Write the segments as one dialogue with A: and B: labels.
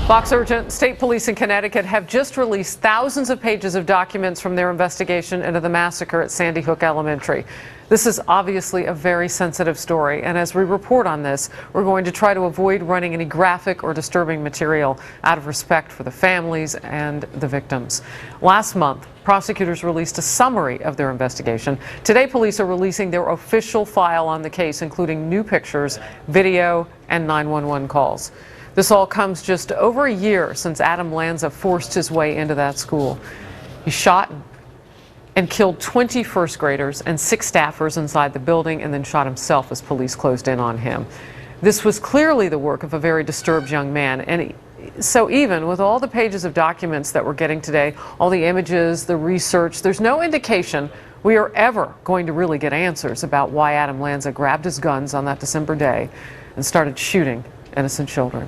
A: Box Urgent, state police in Connecticut have just released thousands of pages of documents from their investigation into the massacre at Sandy Hook Elementary. This is obviously a very sensitive story, and as we report on this, we're going to try to avoid running any graphic or disturbing material out of respect for the families and the victims. Last month, prosecutors released a summary of their investigation. Today, police are releasing their official file on the case, including new pictures, video, and 911 calls. This all comes just over a year since Adam Lanza forced his way into that school. He shot and killed 20 first graders and 6 staffers inside the building, and then shot himself as police closed in on him. This was clearly the work of a very disturbed young man, and so even with all the pages of documents that we're getting today, all the images, the research, there's no indication we are ever going to really get answers about why Adam Lanza grabbed his guns on that December day and started shooting innocent children.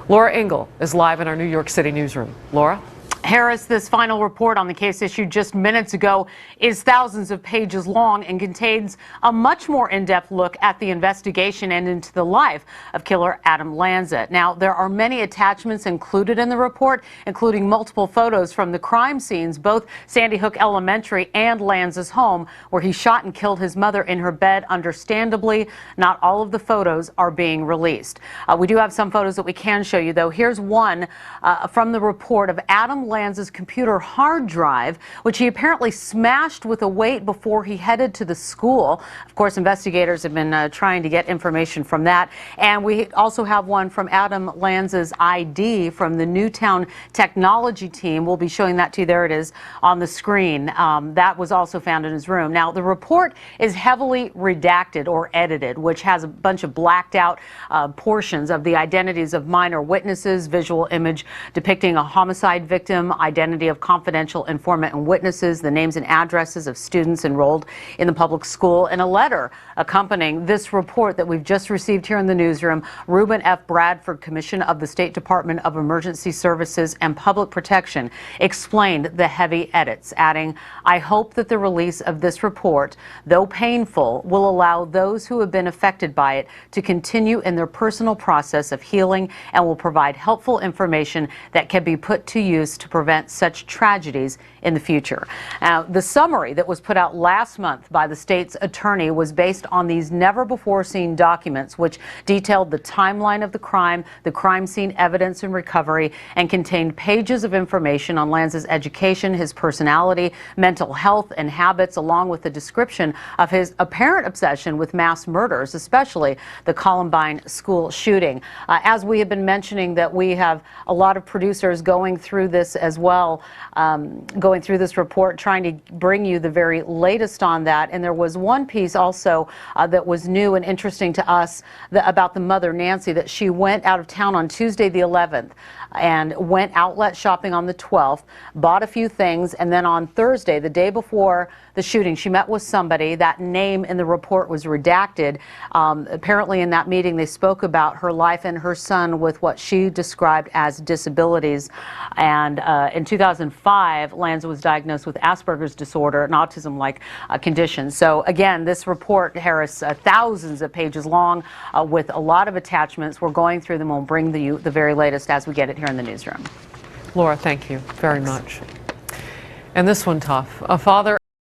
A: Laura Engel is live in our New York City newsroom. Laura?
B: Harris, this final report on the case issued just minutes ago is thousands of pages long and contains a much more in-depth look at the investigation and into the life of killer Adam Lanza. Now, there are many attachments included in the report, including multiple photos from the crime scenes, both Sandy Hook Elementary and Lanza's home, where he shot and killed his mother in her bed. Understandably, not all of the photos are being released. We do have some photos that we can show you, though. Here's one from the report of Adam Lanza's computer hard drive, which he apparently smashed with a weight before he headed to the school. Of course, investigators have been trying to get information from that. And we also have one from Adam Lanza's ID from the Newtown technology team. We'll be showing that to you. There it is on the screen. That was also found in his room. Now, the report is heavily redacted or edited, which has a bunch of blacked out portions of the identities of minor witnesses, visual image depicting a homicide victim, identity of confidential informant and witnesses, the names and addresses of students enrolled in the public school. In a letter accompanying this report that we've just received here in the newsroom, Reuben F. Bradford, Commissioner of the State Department of Emergency Services and Public Protection, explained the heavy edits, adding, "I hope that the release of this report, though painful, will allow those who have been affected by it to continue in their personal process of healing and will provide helpful information that can be put to use to prevent such tragedies in the future." Now, the summary that was put out last month by the state's attorney was based on these never-before-seen documents, which detailed the timeline of the crime scene evidence and recovery, and contained pages of information on Lanza's education, his personality, mental health, and habits, along with a description of his apparent obsession with mass murders, especially the Columbine school shooting. As we have been mentioning, that we have a lot of producers going through this as well, going through this report, trying to bring you the very latest on that. And there was one piece also that was new and interesting to us about the mother, Nancy, that she went out of town on Tuesday the 11th and went outlet shopping on the 12th, bought a few things, and then on Thursday, the day before the shooting, she met with somebody. That name in the report was redacted. Apparently in that meeting, they spoke about her life and her son with what she described as disabilities. And in 2005, Lanza was diagnosed with Asperger's disorder, an autism-like condition. So again, this report, Harris, thousands of pages long with a lot of attachments. We're going through them. We'll bring you the very latest as we get it here in the newsroom.
A: Laura, thank you very much. And this one tough. A father